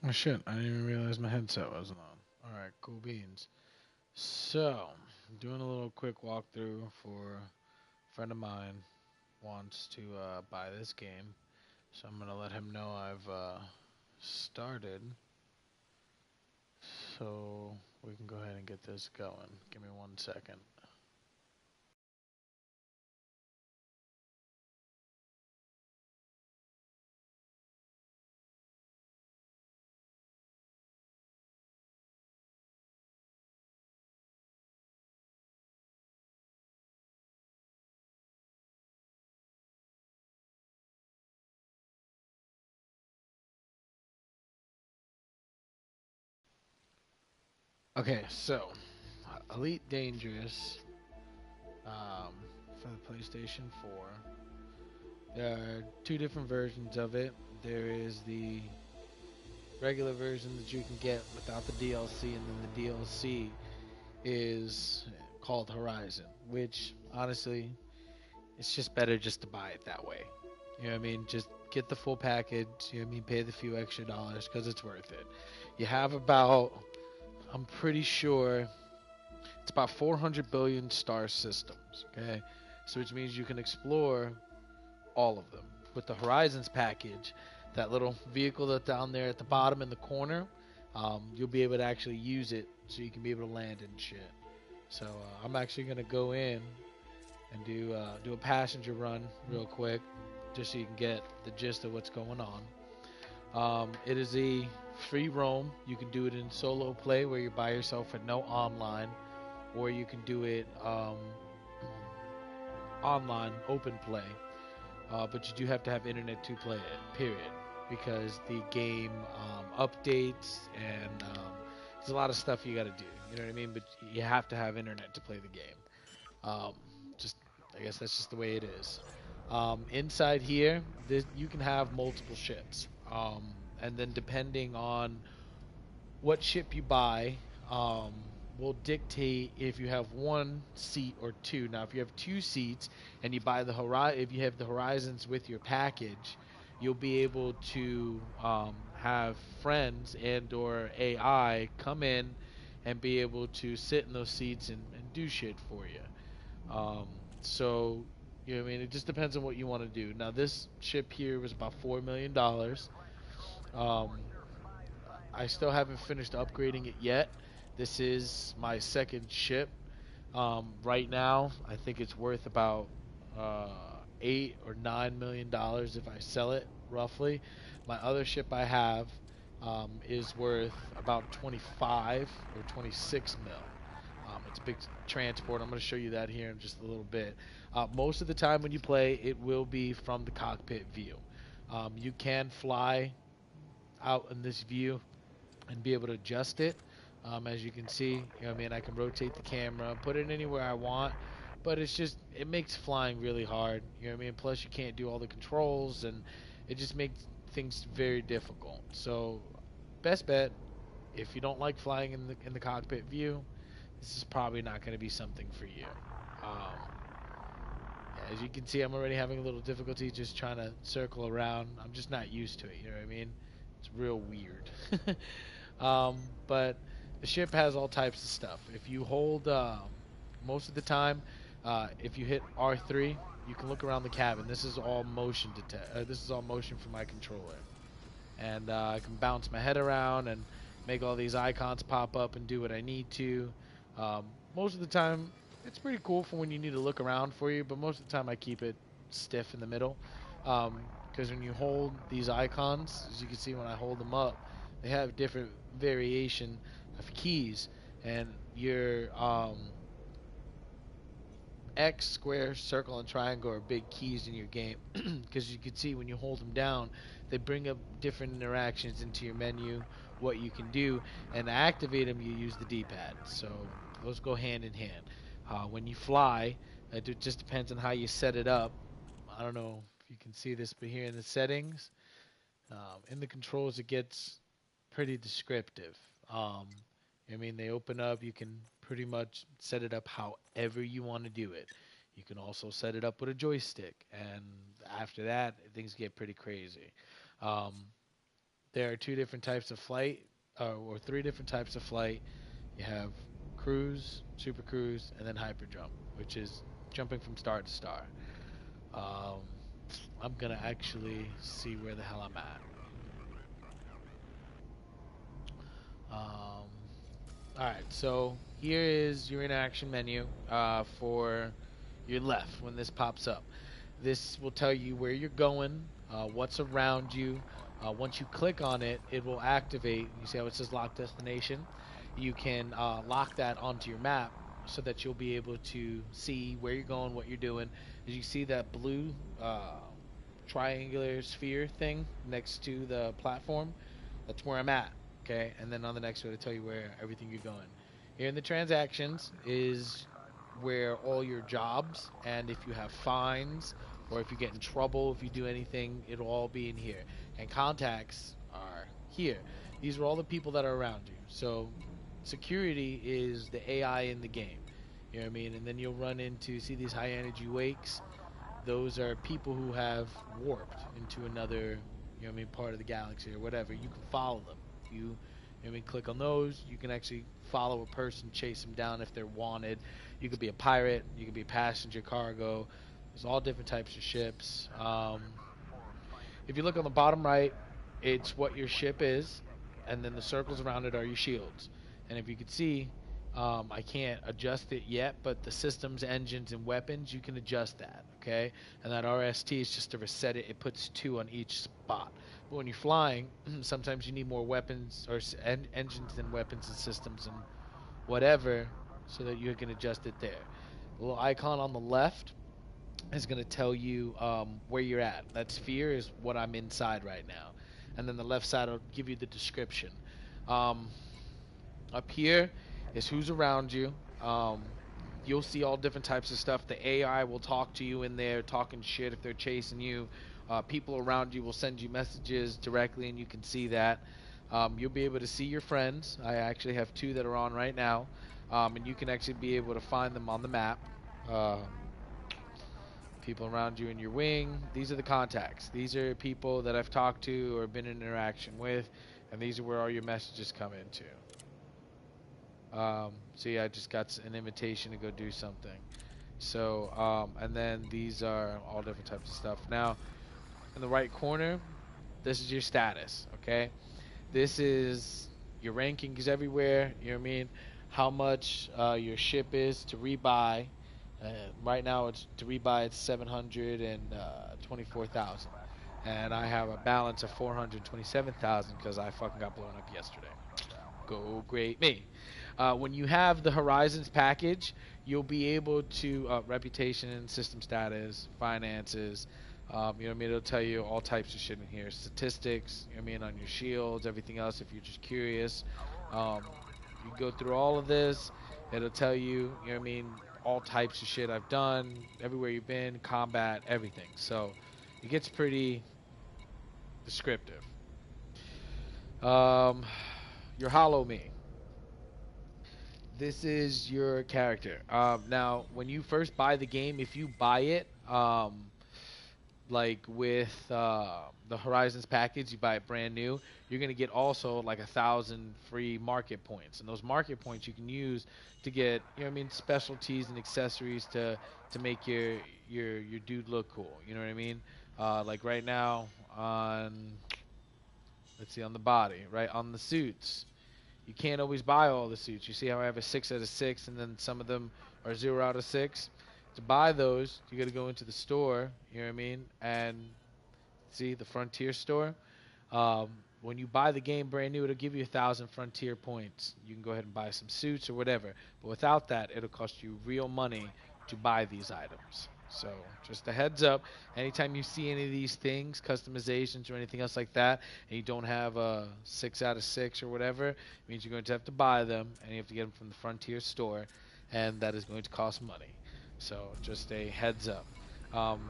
Oh shit, I didn't even realize my headset wasn't on. Alright, cool beans. So, doing a little quick walkthrough for a friend of mine wants to buy this game. So I'm gonna let him know I've started. So we can go ahead and get this going. Give me 1 second. Okay, so Elite Dangerous um, for the PlayStation 4. There are two different versions of it. There is the regular version that you can get without the DLC, and then the DLC is called Horizon, which honestly, it's just better just to buy it that way. You know what I mean? Just get the full package, you know what I mean? Pay the few extra dollars because it's worth it. You have about, I'm pretty sure, it's about 400 billion star systems, okay? So which means you can explore all of them. With the Horizons package, that little vehicle that's down there at the bottom in the corner, you'll be able to actually use it so you can be able to land and shit. So I'm actually gonna go in and do a passenger run real quick, just so you can get the gist of what's going on. It is a free roam. You can do it in solo play where you're by yourself with no online, or you can do it online open play. But you do have to have internet to play it, period, because the game updates and there's a lot of stuff you got to do. You know what I mean? But you have to have internet to play the game. Um, just, I guess that's just the way it is. Inside here, you can have multiple ships, and then depending on what ship you buy, um, will dictate if you have one seat or two. Now, if you have two seats and you buy if you have the Horizons with your package, you'll be able to have friends and/or AI come in and be able to sit in those seats and do shit for you. Um, so, you know what I mean? It just depends on what you want to do. Now, this ship here was about $4 million. Um, I still haven't finished upgrading it yet. This is my second ship. Right now, I think it's worth about uh, $8 or $9 million if I sell it, roughly. My other ship I have is worth about 25 or 26 mil. It's a big transport. I'm going to show you that here in just a little bit. Most of the time when you play, it will be from the cockpit view. You can fly out in this view and be able to adjust it. As you can see, you know what I mean, I can rotate the camera, put it anywhere I want, but it makes flying really hard. You know what I mean? Plus, you can't do all the controls, and it just makes things very difficult. So, best bet, if you don't like flying in the cockpit view, this is probably not going to be something for you. Um, as you can see, I'm already having a little difficulty just trying to circle around. I'm just not used to it. You know what I mean? It's real weird. But the ship has all types of stuff. If you hold, most of the time, if you hit R3, you can look around the cabin. This is all motion detect. This is all motion from my controller, and I can bounce my head around and make all these icons pop up and do what I need to. Um, Most of the time, it's pretty cool for when you need to look around for you, but most of the time I keep it stiff in the middle. Because when you hold these icons, as you can see when I hold them up, they have different variation of keys, and your X, square, circle, and triangle are big keys in your game because you can see when you hold them down, they bring up different interactions into your menu, what you can do, and to activate them, you use the D-pad. So those go hand in hand. When you fly, it just depends on how you set it up. I don't know if you can see this, but here in the settings, in the controls, it gets pretty descriptive. I mean, they open up. You can pretty much set it up however you want to do it. You can also set it up with a joystick, and after that, things get pretty crazy. Um, there are two different types of flight, or three different types of flight. You have cruise, super cruise, and then hyper jump, which is jumping from star to star. Um, I'm gonna actually see where the hell I'm at. All right, so here is your interaction menu for your left when this pops up. This will tell you where you're going, what's around you. Once you click on it, it will activate. You see how it says lock destination? You can lock that onto your map so that you'll be able to see where you're going, what you're doing. As you see that blue triangular sphere thing next to the platform, that's where I'm at. Okay, and then on the next one to tell you where everything you're going. Here in the transactions is where all your jobs, and if you have fines or if you get in trouble, if you do anything, it'll all be in here. And contacts are here. These are all the people that are around you. So security is the AI in the game. You know what I mean? And then you'll run into, see these high energy wakes? Those are people who have warped into another, you know what I mean, part of the galaxy or whatever. You can follow them. You know what I mean, click on those. You can actually follow a person, chase them down if they're wanted. You could be a pirate. You could be passenger cargo. There's all different types of ships. If you look on the bottom right, it's what your ship is, and then the circles around it are your shields. And if you could see, I can't adjust it yet, but the systems, engines, and weapons, you can adjust that, okay? And that RST is just to reset it. It puts 2 on each spot. But when you're flying, sometimes you need more weapons or engines and weapons and systems and whatever so that you can adjust it there. The little icon on the left is going to tell you where you're at. That sphere is what I'm inside right now. And then the left side will give you the description. Um, Up here is who's around you. You'll see all different types of stuff. The AI will talk to you in there, talking shit if they're chasing you. People around you will send you messages directly, and you can see that. You'll be able to see your friends. I actually have 2 that are on right now, and you can actually be able to find them on the map. People around you in your wing. These are the contacts. These are people that I've talked to or been in interaction with, and these are where all your messages come into. See, I just got an invitation to go do something. So, and then these are all different types of stuff. Now, in the right corner, this is your status, okay? This is your rankings everywhere, you know what I mean? How much your ship is to rebuy. Right now, it's to rebuy, it's 724,000. And I have a balance of 427,000 because I fucking got blown up yesterday. Go great me. When you have the Horizons package, you'll be able to reputation, system status, finances. You know what I mean? It'll tell you all types of shit in here. Statistics, you know what I mean, on your shields, everything else if you're just curious. You go through all of this. It'll tell you, you know what I mean, all types of shit I've done, everywhere you've been, combat, everything. So it gets pretty descriptive. Your Hollow Me. This is your character. Now, when you first buy the game, if you buy it, like with the Horizons package, you buy it brand new, you're gonna get also like 1,000 free market points, and those market points you can use to get, you know what I mean, specialties and accessories to make your dude look cool. You know what I mean? Like right now on, let's see, on the body, right on the suits. You can't always buy all the suits. You see how I have a 6 out of 6, and then some of them are 0 out of 6. To buy those, you got to go into the store. You know what I mean? And see the Frontier store. When you buy the game brand new, it'll give you 1,000 Frontier points. You can go ahead and buy some suits or whatever. But without that, it'll cost you real money to buy these items. So just a heads up, anytime you see any of these things, customizations or anything else like that, and you don't have a 6 out of 6 or whatever, it means you're going to have to buy them, and you have to get them from the Frontier store, and that is going to cost money. So just a heads up.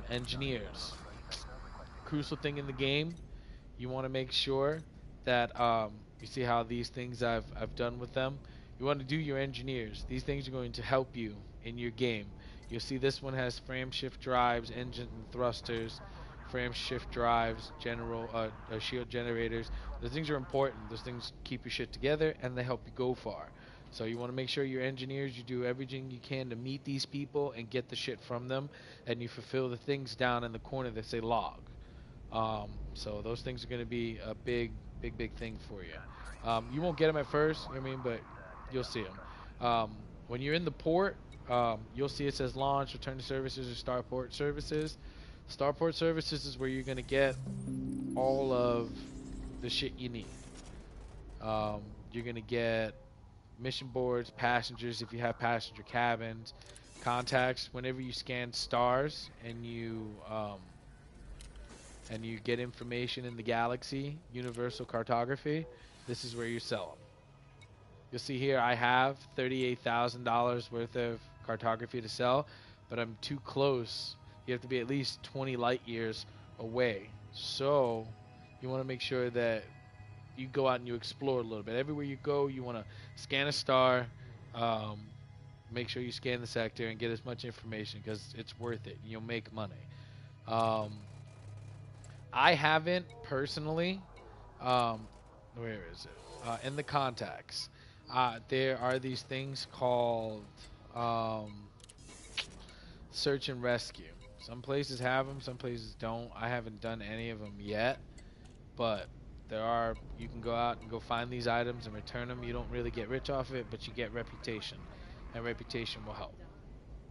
Engineers, crucial thing in the game. You want to make sure that you see how these things I've done with them. You want to do your engineers. These things are going to help you in your game. You'll see this one has frame shift drives, engine and thrusters, frame shift drives, shield generators. Those things are important. Those things keep your shit together and they help you go far. So you want to make sure your engineers, you do everything you can to meet these people and get the shit from them, and you fulfill the things down in the corner that say log. So those things are going to be a big thing for you. You won't get them at first, you know what I mean, but you'll see them. When you're in the port, you'll see it says launch, return to services, or starport services. Starport services is where you're going to get all of the shit you need. You're going to get mission boards, passengers if you have passenger cabins, contacts. Whenever you scan stars and you get information in the galaxy, universal cartography, this is where you sell them. You'll see here I have $38,000 worth of cartography to sell, but I'm too close. You have to be at least 20 light years away. So you want to make sure that you go out and you explore a little bit. Everywhere you go, you want to scan a star, make sure you scan the sector and get as much information because it's worth it. You'll make money. I haven't personally. Where is it? In the contacts, there are these things called search and rescue. Some places have them, some places don't. I haven't done any of them yet, but there are. You can go out and go find these items and return them. You don't really get rich off it, but you get reputation, and reputation will help.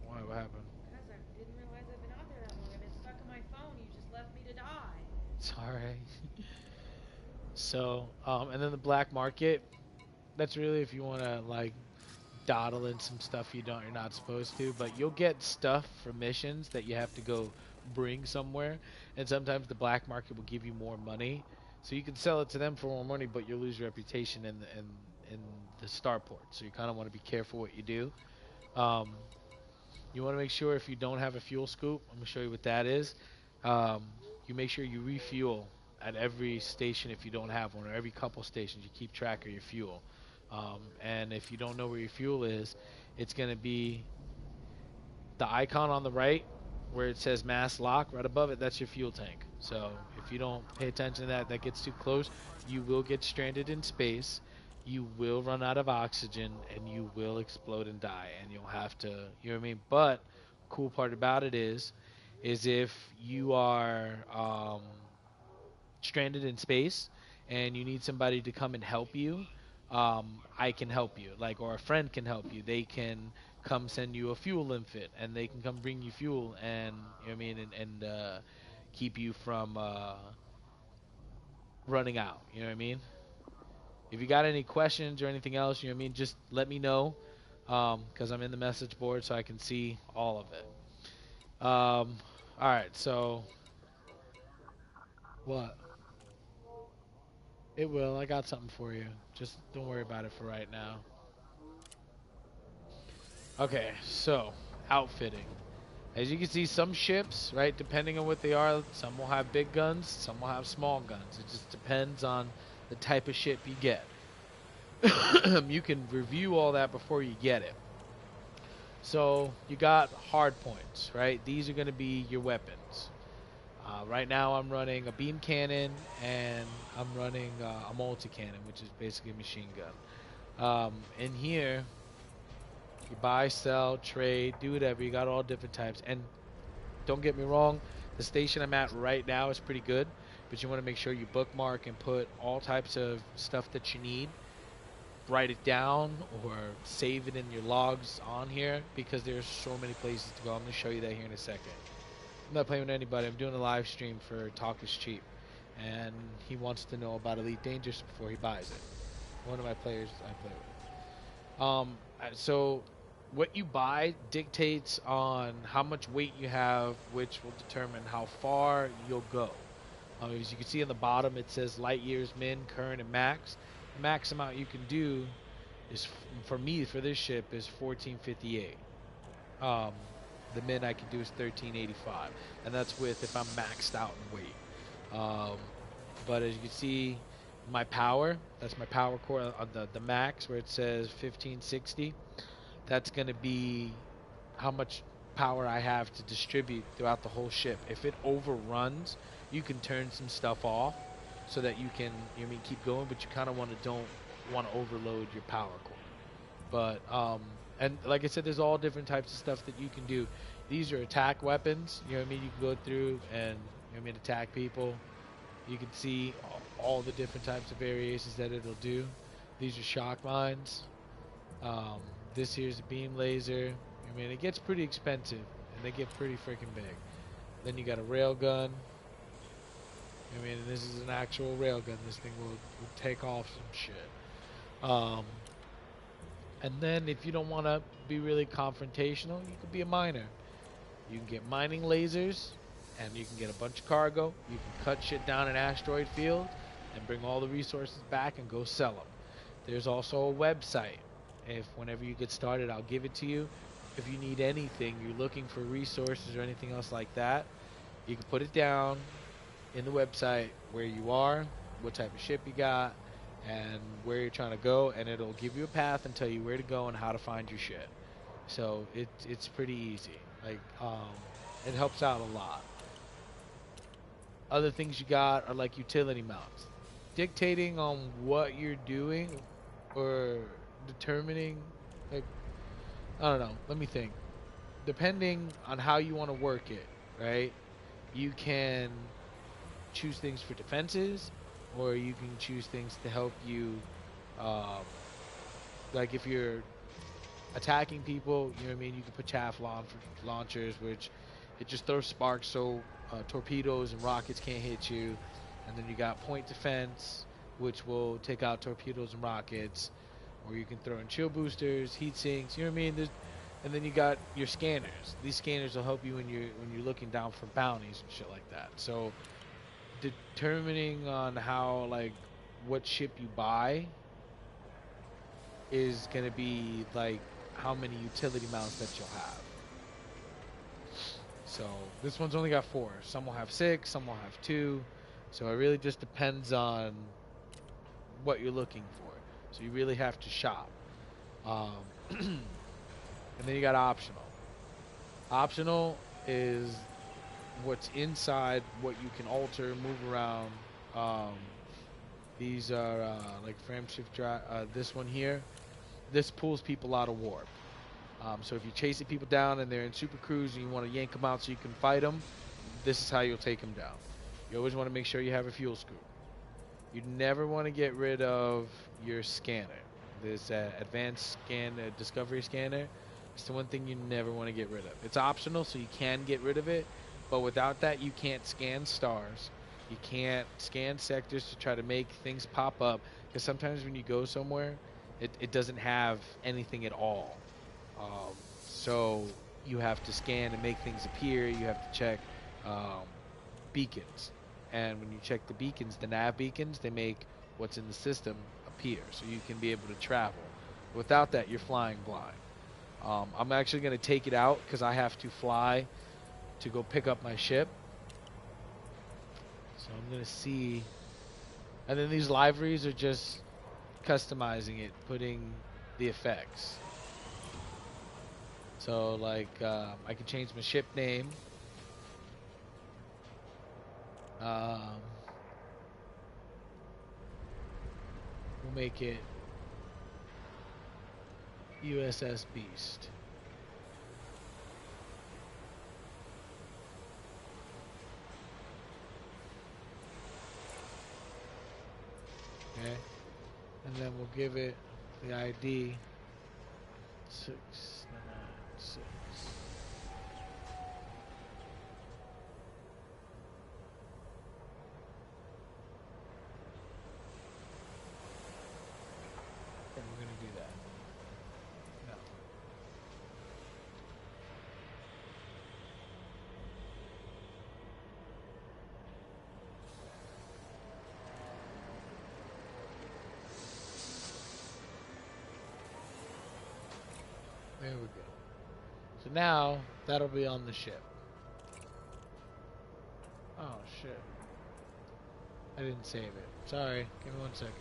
Why? What happened? Because I didn't realize I've been out there that long and it's stuck in my phone. You just left me to die. Sorry. So, and then the black market. That's really if you want to like dawdle in some stuff you're not supposed to, but you'll get stuff for missions that you have to go bring somewhere, and sometimes the black market will give you more money, so you can sell it to them for more money, but you'll lose your reputation in the starport. So you kind of want to be careful what you do. Um, you want to make sure if you don't have a fuel scoop, I'm gonna show you what that is. Um, you make sure you refuel at every station if you don't have one, or every couple stations. You keep track of your fuel. And if you don't know where your fuel is, it's going to be the icon on the right where it says mass lock. Right above it, that's your fuel tank. So if you don't pay attention to that, that gets too close, you will get stranded in space. You will run out of oxygen and you will explode and die, and you'll have to, you know what I mean? But cool part about it is if you are stranded in space and you need somebody to come and help you, I can help you, like, or a friend can help you. They can come send you a fuel infant, and they can come bring you fuel, and you know what I mean, and keep you from running out. You know what I mean? If you got any questions or anything else, you know what I mean, just let me know, because I'm in the message board so I can see all of it. All right, so what? It will. I got something for you. Just don't worry about it for right now. Okay, so outfitting. As you can see, some ships, right, depending on what they are, some will have big guns, some will have small guns. It just depends on the type of ship you get. You can review all that before you get it. So you got hard points, right? These are going to be your weapons. Right now I'm running a beam cannon and I'm running a multi-cannon, which is basically a machine gun. In here, you buy, sell, trade, do whatever. You got all different types. And don't get me wrong, the station I'm at right now is pretty good, but you want to make sure you bookmark and put all types of stuff that you need. Write it down or save it in your logs on here, because there's so many places to go. I'm going to show you that here in a second. I'm not playing with anybody. I'm doing a live stream for Talk is Cheap, and he wants to know about Elite Dangerous before he buys it. One of my players I play with. So what you buy dictates on how much weight you have, which will determine how far you'll go. As you can see on the bottom, it says light years, min, current, and max. The max amount you can do is, for me, for this ship, is 1458. The min I can do is 1385, and that's with if I'm maxed out in weight. But as you can see, my power, that's my power core on the max where it says 1560. That's going to be how much power I have to distribute throughout the whole ship. If it overruns, you can turn some stuff off so that you can, you know what I mean, keep going, but you kind of don't want to overload your power core. But and like I said, there's all different types of stuff that you can do. These are attack weapons. You know what I mean? You can go through and, you know what I mean, attack people. You can see all the different types of variations that it'll do. These are shock mines. Um, this here's a beam laser. I mean, it gets pretty expensive, and they get pretty freaking big. Then you got a rail gun. I mean, this is an actual rail gun. This thing will take off some shit. And then if you don't want to be really confrontational, you could be a miner. You can get mining lasers, and you can get a bunch of cargo. You can cut shit down in asteroid field and bring all the resources back and go sell them. There's also a website. If whenever you get started, I'll give it to you. If you need anything, you're looking for resources or anything else like that, you can put it down in the website where you are, what type of ship you got, and where you're trying to go, and it'll give you a path and tell you where to go and how to find your shit. So it's pretty easy. Like it helps out a lot. Other things you got are like utility mounts. Dictating on what you're doing or determining, like, I don't know, let me think. Depending on how you want to work it, right? You can choose things for defenses, or you can choose things to help you, like if you're attacking people, you know what I mean, you can put chaff launchers, which it just throws sparks so torpedoes and rockets can't hit you. And then you got point defense, which will take out torpedoes and rockets. Or you can throw in chill boosters, heat sinks, you know what I mean? And then you got your scanners. These scanners will help you when you're looking down for bounties and shit like that. So determining on how, like, what ship you buy is gonna be like how many utility mounts that you'll have. So this one's only got 4. Some will have 6, some will have 2. So it really just depends on what you're looking for. So you really have to shop. And then you got optional. Optional is what's inside, what you can alter, move around. These are like frame shift drive. This one here, this pulls people out of warp. So if you're chasing people down and they're in super cruise and you want to yank them out so you can fight them, this is how you'll take them down. You always want to make sure you have a fuel scoop. You never want to get rid of your scanner. This advanced scan discovery scanner. It's the one thing you never want to get rid of. It's optional, so you can get rid of it, but without that, you can't scan stars. You can't scan sectors to try to make things pop up, because sometimes when you go somewhere, it doesn't have anything at all. So you have to scan and make things appear. You have to check beacons. And when you check the beacons, the nav beacons, they make what's in the system appear, so you can be able to travel. Without that, you're flying blind. I'm actually going to take it out because I have to fly to go pick up my ship. So I'm going to see. And then these liveries are just customizing it, putting the effects. So like I can change my ship name. We'll make it USS Beast. Okay, and then we'll give it the ID 696. And we're gonna do that. No. There we go. So now that'll be on the ship. Oh shit. I didn't save it. Sorry. Give me 1 second.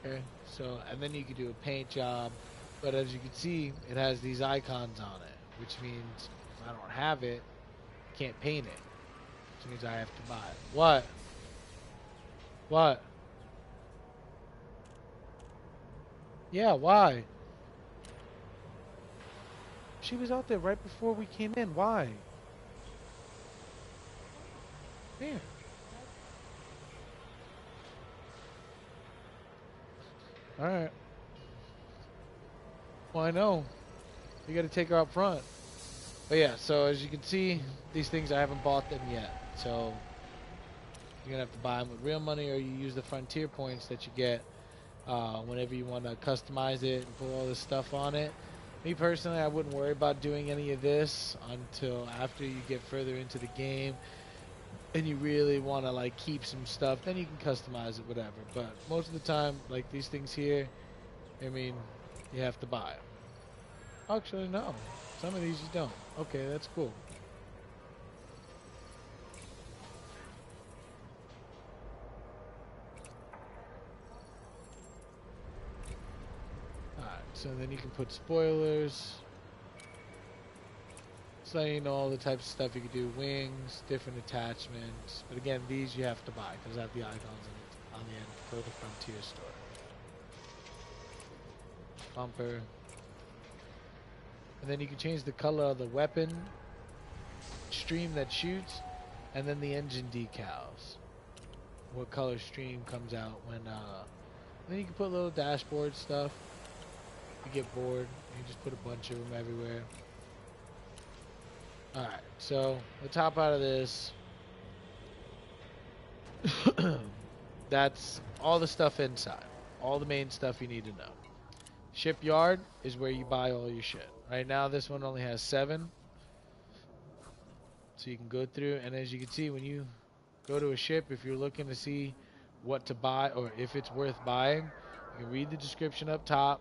Okay, so and then you can do a paint job, but as you can see, it has these icons on it, which means if I don't have it, I can't paint it, which means I have to buy it. What? What? Yeah, why? She was out there right before we came in. Why? Here. All right. Well, I know. You got to take her up front. But yeah, so as you can see, these things I haven't bought them yet. So you're gonna have to buy them with real money, or you use the Frontier points that you get whenever you want to customize it and put all this stuff on it. Me personally, I wouldn't worry about doing any of this until after you get further into the game and you really want to like keep some stuff. Then you can customize it, whatever. But most of the time, like these things here, I mean, you have to buy them. Actually, no. Some of these you don't. Okay, that's cool. Alright, so then you can put spoilers. So you know all the types of stuff you can do. Wings, different attachments. But again, these you have to buy because I have the icons on the end for the Frontier store. Bumper. And then you can change the color of the weapon, stream that shoots, and then the engine decals. What color stream comes out when, then you can put little dashboard stuff. If you get bored, you just put a bunch of them everywhere. Alright, so let's hop out of this. That's all the stuff inside. All the main stuff you need to know. Shipyard is where you buy all your shit. Right now, this one only has 7. So you can go through, and as you can see, when you go to a ship, if you're looking to see what to buy or if it's worth buying, you can read the description up top,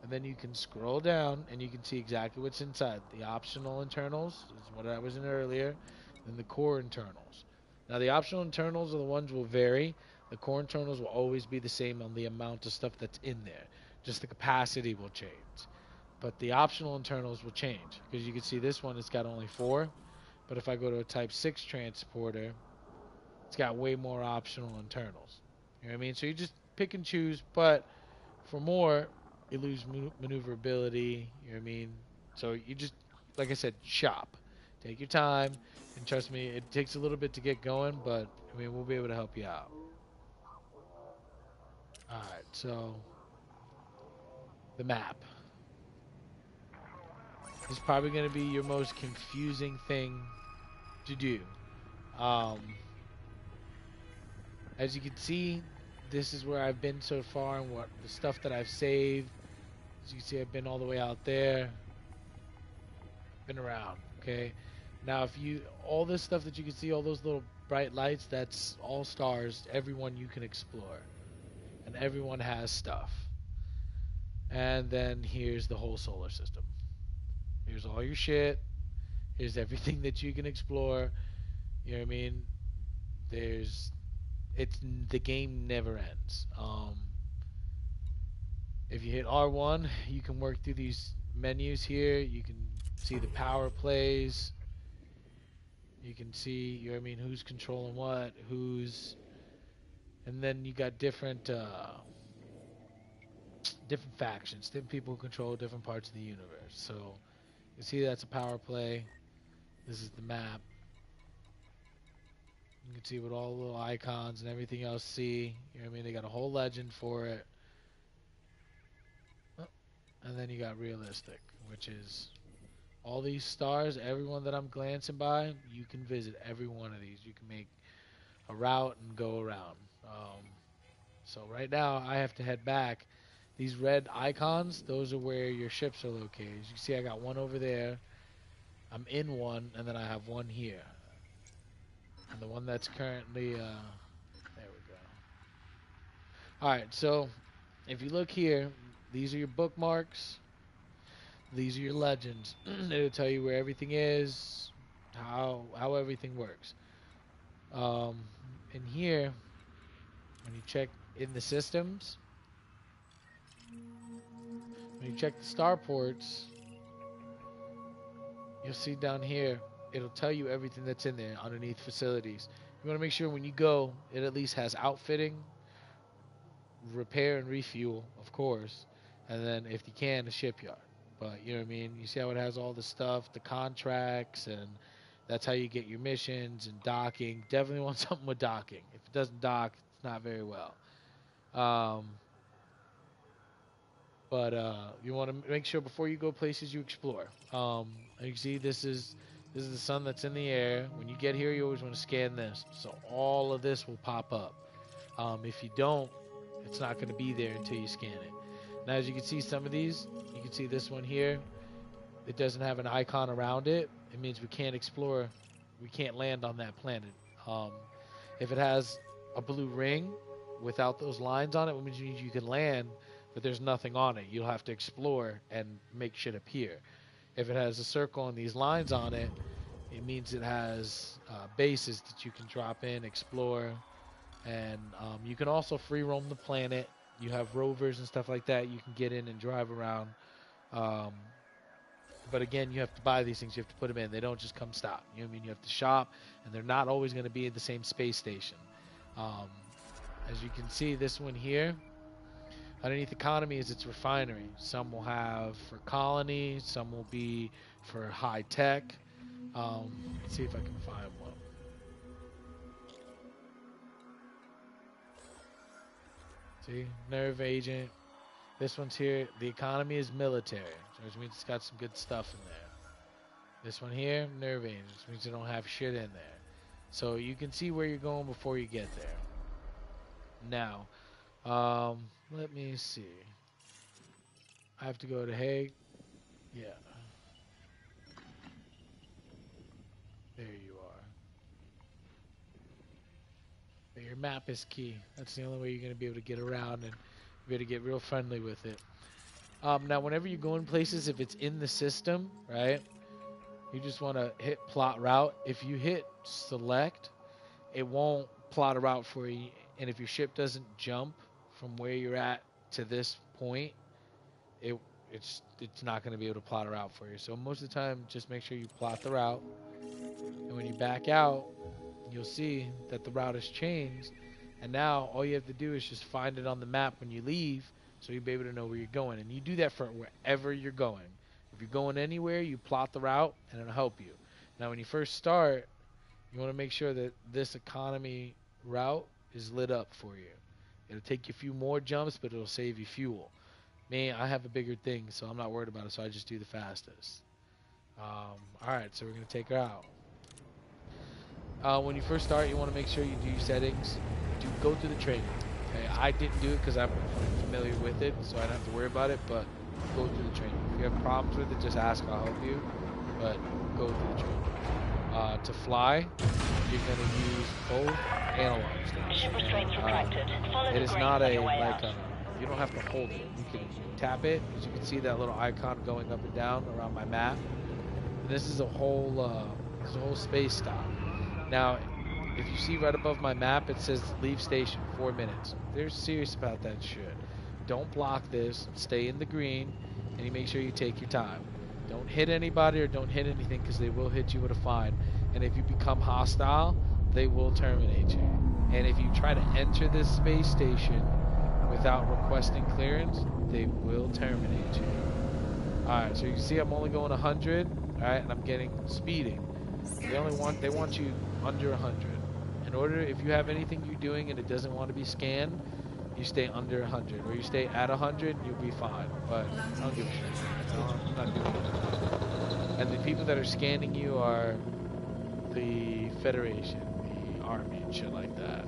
and then you can scroll down, and you can see exactly what's inside. The optional internals is what I was in earlier, and the core internals. Now, the optional internals are the ones will vary. The core internals will always be the same on the amount of stuff that's in there. Just the capacity will change. But the optional internals will change. Because you can see this one, it's got only 4. But if I go to a Type 6 transporter, it's got way more optional internals. You know what I mean? So you just pick and choose. But for more, you lose maneuverability. You know what I mean? So you just, like I said, shop. Take your time. And trust me, it takes a little bit to get going. But, I mean, we'll be able to help you out. Alright, so the map. This is probably going to be your most confusing thing to do. As you can see, this is where I've been so far and what the stuff that I've saved. As you can see, I've been all the way out there. Been around, okay? Now, if you, all this stuff that you can see, all those little bright lights, that's all stars, everyone you can explore. And everyone has stuff. And then here's the whole solar system. Here's all your shit. Here's everything that you can explore. You know what I mean? There's, it's, the game never ends. If you hit R1, you can work through these menus here. You can see the power plays. You can see, you know what I mean, who's controlling what, who's, and then you got different different factions, different people who control different parts of the universe. So you see that's a power play. This is the map. You can see what all the little icons and everything else see. You know what I mean? They got a whole legend for it. And then you got realistic, which is all these stars, everyone that I'm glancing by, you can visit every one of these. You can make a route and go around. So right now I have to head back. These red icons, those are where your ships are located. As you can see, I got one over there. I'm in one, and then I have one here. And the one that's currently, there we go. Alright, so if you look here, these are your bookmarks. These are your legends. It'll tell you where everything is, how everything works. In here, when you check in the systems, when you check the starports, you'll see down here, it'll tell you everything that's in there underneath facilities. You want to make sure when you go, it at least has outfitting, repair and refuel, of course, and then if you can, a shipyard. But you know what I mean? You see how it has all the stuff, the contracts, and that's how you get your missions and docking. Definitely want something with docking. If it doesn't dock, it's not very well. Um, but you want to make sure before you go places you explore. You can see this is the sun that's in the air. When you get here, you always want to scan this, so all of this will pop up. If you don't, it's not going to be there until you scan it. Now, as you can see, some of these, you can see this one here. It doesn't have an icon around it. It means we can't explore. We can't land on that planet. If it has a blue ring without those lines on it, it means you can land, but there's nothing on it. You'll have to explore and make shit appear. If it has a circle and these lines on it, it means it has bases that you can drop in, explore, and you can also free roam the planet. You have rovers and stuff like that. You can get in and drive around. But again, you have to buy these things. You have to put them in. They don't just come stop. You know what I mean? You have to shop, and they're not always going to be at the same space station. As you can see, this one here, underneath economy is its refinery. Some will have for colony. Some will be for high tech. Let's see if I can find one. See, nerve agent. This one's here. The economy is military, which means it's got some good stuff in there. This one here, nerve agent, which means they don't have shit in there. So you can see where you're going before you get there. Now, let me see. I have to go to Hague. Yeah. There you are. But your map is key. That's the only way you're going to be able to get around and be able to get real friendly with it. Now, whenever you go in places, if it's in the system, right, you just want to hit plot route. If you hit select, it won't plot a route for you. And if your ship doesn't jump from where you're at to this point, it's not going to be able to plot a route for you. So most of the time, just make sure you plot the route. And when you back out, you'll see that the route has changed. And now all you have to do is just find it on the map when you leave, so you'll be able to know where you're going. And you do that for wherever you're going. If you're going anywhere, you plot the route, and it'll help you. Now, when you first start, you want to make sure that this economy route is lit up for you. It'll take you a few more jumps, but it'll save you fuel. Me, I have a bigger thing, so I'm not worried about it, so I just do the fastest. Alright, so we're going to take her out. When you first start, you want to make sure you do your settings. Go through the training. Okay, I didn't do it because I'm familiar with it, so I don't have to worry about it, but go through the training. If you have problems with it, just ask, I'll help you, but go through the training. To fly, you're going to use both analog sticks. It is not a, you don't have to hold it. You can tap it. As you can see that little icon going up and down around my map. And this is a whole space stop. Now, if you see right above my map, it says leave station 4 minutes. They're serious about that shit. Don't block this. Stay in the green, and you make sure you take your time. Don't hit anybody or don't hit anything, because they will hit you with a fine. And if you become hostile, they will terminate you. And if you try to enter this space station without requesting clearance, they will terminate you. Alright, so you can see I'm only going 100, alright, and I'm getting speeding. They want you under 100. In order, if you have anything you're doing and it doesn't want to be scanned, you stay under 100, or you stay at 100, you'll be fine. But I don't give a shit. I'm not doing it. And the people that are scanning you are the Federation, the Army, and shit like that.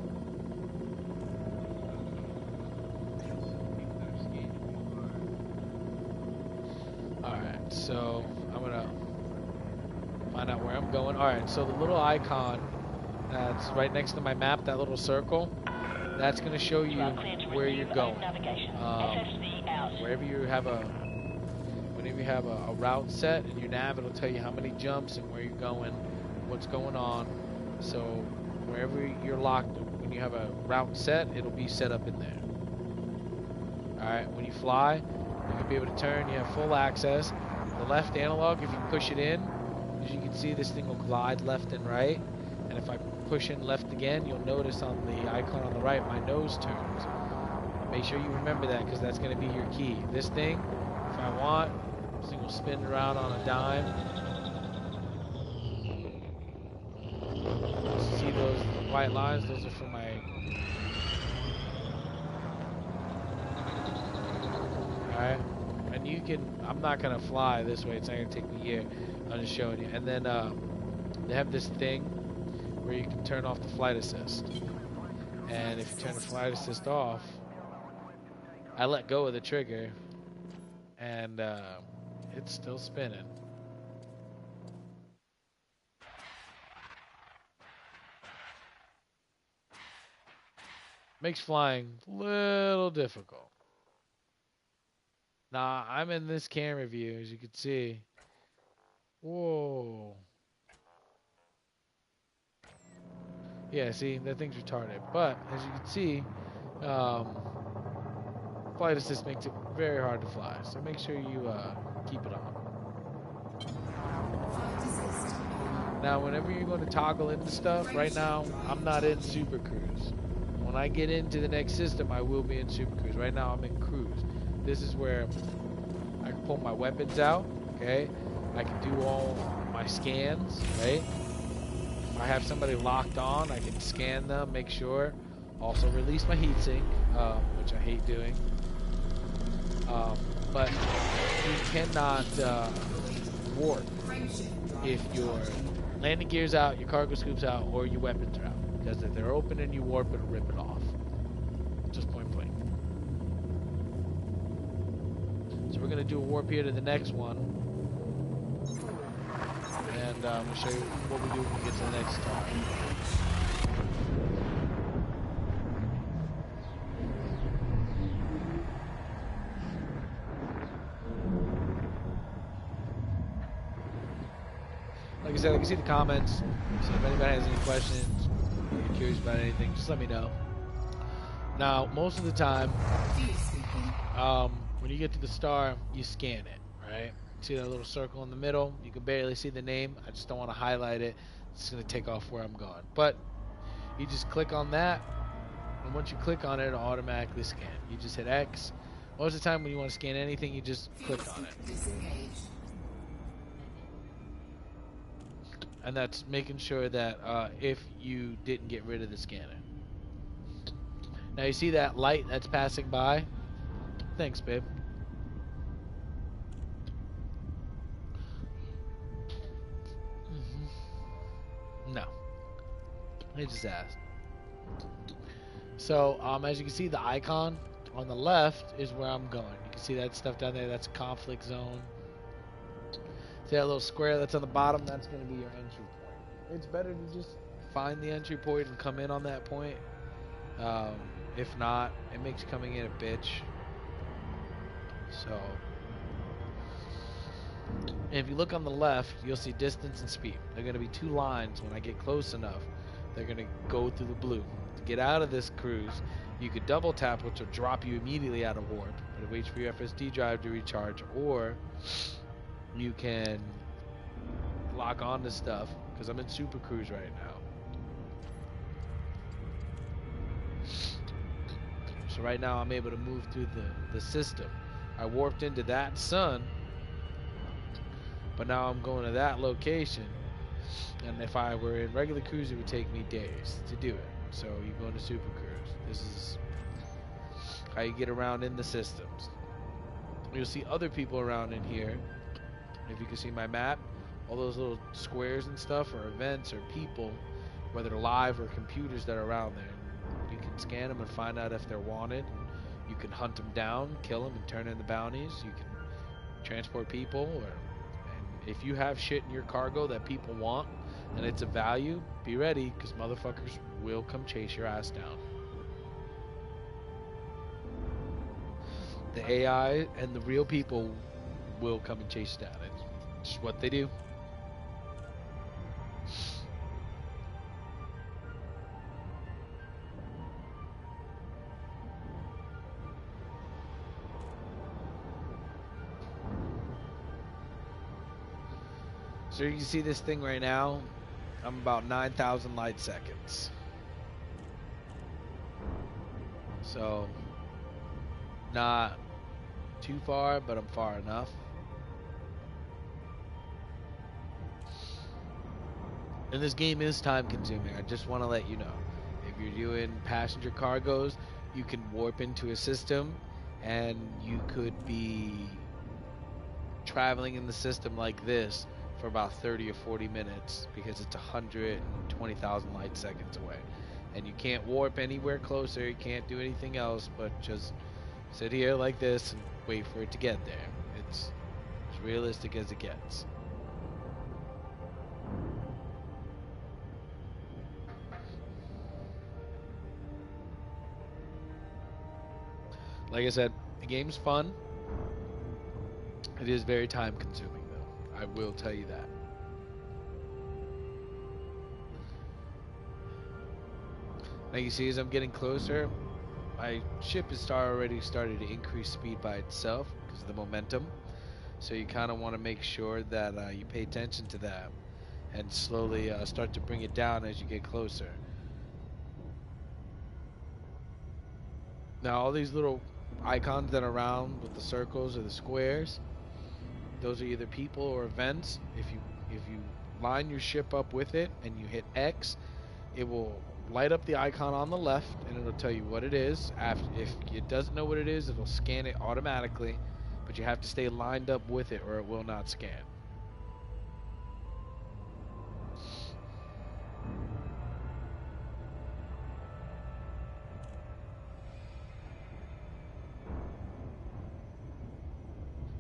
Alright, so I'm gonna find out where I'm going. Alright, so the little icon that's right next to my map, that little circle, that's going to show you where you're going. Whenever you have a route set in your nav, it'll tell you how many jumps and where you're going, what's going on. So wherever you're locked, when you have a route set, it'll be set up in there. Alright, when you fly, you're going to be able to turn. You have full access. The left analog, if you push it in, as you can see, this thing will glide left and right. And if I push in left again, you'll notice on the icon on the right, my nose turns. Make sure you remember that, because that's going to be your key. This thing, if I want, this thing will spin around on a dime. See those white lines? Those are for my... Alright. And you can... I'm not going to fly this way. It's not going to take me here. I'm just showing you. And then they have this thing where you can turn off the flight assist. And if you turn the flight assist off, I let go of the trigger, and it's still spinning. Makes flying a little difficult. Now, I'm in this camera view, as you can see. Whoa. Yeah, see, that thing's retarded. But, as you can see, flight assist makes it very hard to fly. So make sure you keep it on. Now, whenever you're going to toggle into stuff, right now, I'm not in Super Cruise. When I get into the next system, I will be in Super Cruise. Right now, I'm in Cruise. This is where I can pull my weapons out, okay? I can do all my scans, right? If I have somebody locked on, I can scan them, make sure. Also release my heatsink, which I hate doing. But you cannot warp if your landing gear's out, your cargo scoop's out, or your weapons are out. Because if they're open and you warp, it'll rip it off. Just point blank. So we're going to do a warp here to the next one. And we'll show you what we do when we get to the next star. Like I said, I can see the comments. So if anybody has any questions, or you're curious about anything, just let me know. Now, most of the time, when you get to the star, you scan it, right? See that little circle in the middle? You can barely see the name. I just don't want to highlight it. It's going to take off where I'm going. But you just click on that, and once you click on it, it'll automatically scan. You just hit X. Most of the time when you want to scan anything, you just click on it. And that's making sure that if you didn't get rid of the scanner. Now you see that light that's passing by? Thanks, babe. No. I just asked. So, as you can see, the icon on the left is where I'm going. You can see that stuff down there. That's a conflict zone. See that little square that's on the bottom? That's going to be your entry point. It's better to just find the entry point and come in on that point. If not, it makes coming in a bitch. So, if you look on the left, you'll see distance and speed. They're going to be two lines. When I get close enough, they're going to go through the blue. To get out of this cruise, you could double tap, which will drop you immediately out of warp. It'll wait for your FSD drive to recharge, or you can lock on to stuff, because I'm in Super Cruise right now. So right now I'm able to move through the system. I warped into that sun, but now I'm going to that location, and if I were in regular cruise, it would take me days to do it. So you go into Super Cruise. This is how you get around in the systems. You'll see other people around in here. If you can see my map, all those little squares and stuff are events or people, whether live or computers that are around there. You can scan them and find out if they're wanted. You can hunt them down, kill them, and turn in the bounties. You can transport people, and if you have shit in your cargo that people want and it's of value, be ready, because motherfuckers will come chase your ass down. The AI and the real people will come and chase you down. It's just what they do. So you can see this thing right now. I'm about 9,000 light seconds. So, not too far, but I'm far enough. And this game is time consuming. I just want to let you know. If you're doing passenger cargos, you can warp into a system and you could be traveling in the system like this for about 30 or 40 minutes because it's 120,000 light seconds away. And you can't warp anywhere closer, you can't do anything else but just sit here like this and wait for it to get there. It's as realistic as it gets. Like I said, the game's fun. It is very time consuming though. I will tell you that. Now you see as I'm getting closer, my ship has already started to increase speed by itself because of the momentum. So you kind of want to make sure that you pay attention to that and slowly start to bring it down as you get closer. Now all these little icons that are around with the circles or the squares, those are either people or events. If you line your ship up with it and you hit X, it will light up the icon on the left and it'll tell you what it is. If it doesn't know what it is, it'll scan it automatically, but you have to stay lined up with it or it will not scan.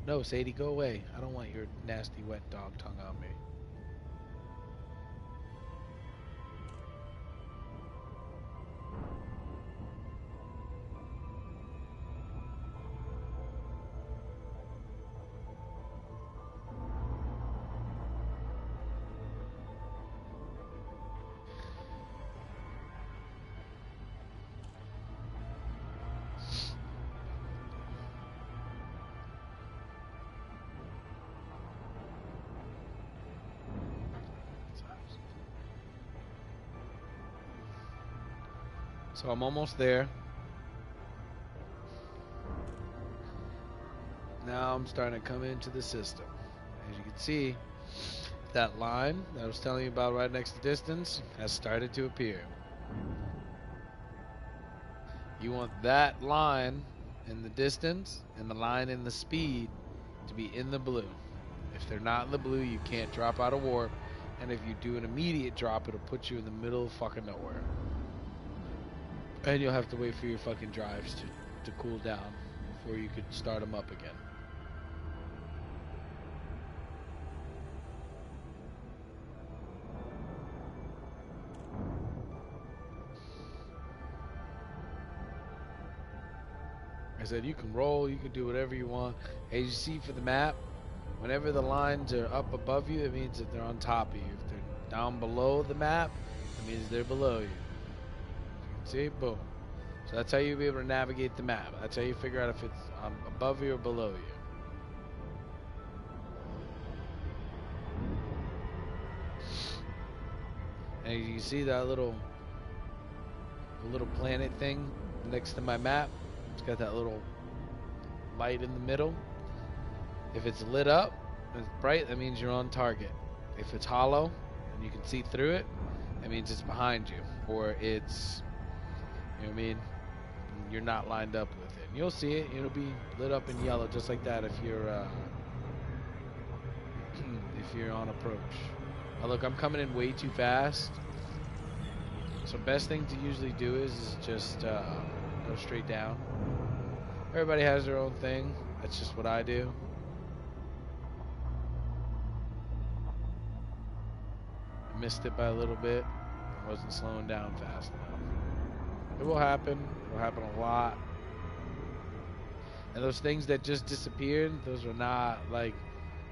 No, Sadie, go away. I don't want your nasty wet dog tongue on me. So I'm almost there. Now I'm starting to come into the system. As you can see, that line that I was telling you about right next to distance has started to appear. You want that line in the distance and the line in the speed to be in the blue. If they're not in the blue, you can't drop out of warp. And if you do an immediate drop, it'll put you in the middle of fucking nowhere. And you'll have to wait for your fucking drives to cool down before you could start them up again. I said you can roll, you can do whatever you want. As you see for the map, whenever the lines are up above you, it means that they're on top of you. If they're down below the map, it means they're below you. See, boom. So that's how you'll be able to navigate the map. That's how you figure out if it's above you or below you. And you can see that little planet thing next to my map. It's got that little light in the middle. If it's lit up, it's bright, that means you're on target. If it's hollow and you can see through it, that means it's behind you. Or it's, you know what I mean, you're not lined up with it. And you'll see it, it'll be lit up in yellow just like that if you're on approach. Now look, I'm coming in way too fast. So best thing to usually do is just go straight down. Everybody has their own thing. That's just what I do. I missed it by a little bit. I wasn't slowing down fast enough. It will happen. It will happen a lot. And those things that just disappeared, those are not like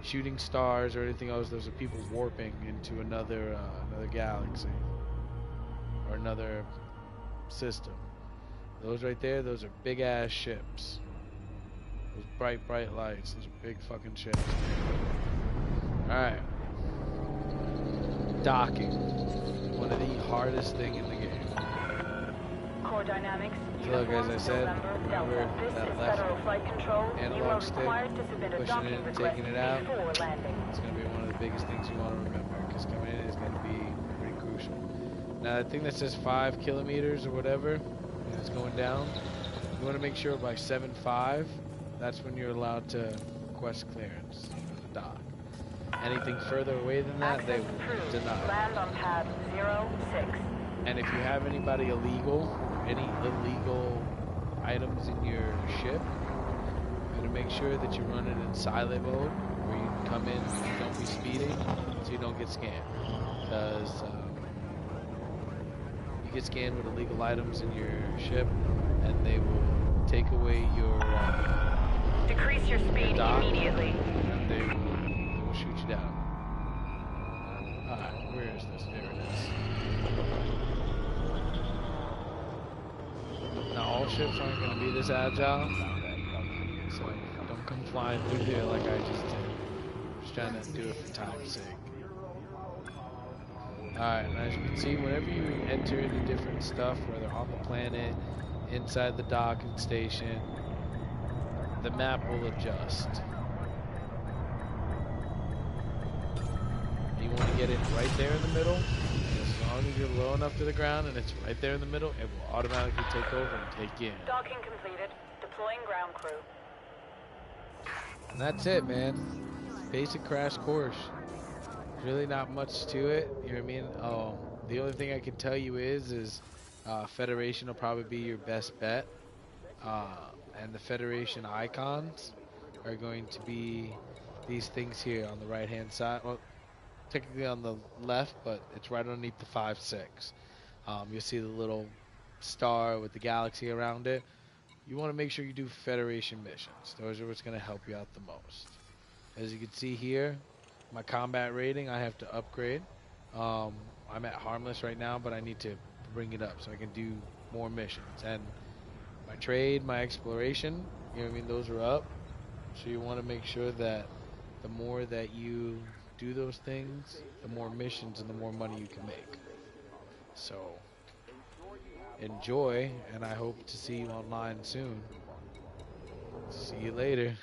shooting stars or anything else. Those are people warping into another galaxy or another system. Those right there, those are big ass ships. Those bright lights, those are big fucking ships. Alright. docking, one of the hardest thing in the game. Core dynamics. So look, as I said, remember This that is left Federal Flight Control. You analog are stick, required to submit a pushing docking it and request taking it out. before landing. It's going to be one of the biggest things you want to remember, because coming in is going to be pretty crucial. Now, the thing that says 5 kilometers or whatever, and it's going down, you want to make sure by 7.5, that's when you're allowed to request clearance for the dock. Anything further away than that, they will deny. Land on pad 06. And if you have anybody illegal, any illegal items in your ship, you gotta make sure that you run it in silent mode, where you can come in, don't be speeding, so you don't get scammed. Because you get scammed with illegal items in your ship, and they will take away your Decrease your speed dock, immediately. and they will shoot you down. Alright, where is this? There it is. Now, all ships aren't going to be this agile, so don't come flying through here like I just did. Just trying to do it for time's sake. Alright, and as you can see, whenever you enter into different stuff, whether on the planet, inside the docking station, the map will adjust. You want to get it right there in the middle. As long as you're low enough to the ground and it's right there in the middle, it will automatically take over and take you in. Docking completed. Deploying ground crew. And that's it, man. Basic crash course. Really not much to it. You know what I mean? The only thing I can tell you is Federation will probably be your best bet. And the Federation icons are going to be these things here on the right hand side. Well, technically on the left, but it's right underneath the 5.6. You'll see the little star with the galaxy around it. You want to make sure you do Federation missions. Those are what's going to help you out the most. As you can see here, my combat rating I have to upgrade. I'm at harmless right now, but I need to bring it up so I can do more missions. And my trade, my exploration, you know what I mean, those are up. So you want to make sure that the more that you do those things, the more missions and the more money you can make. So enjoy, and I hope to see you online soon. See you later.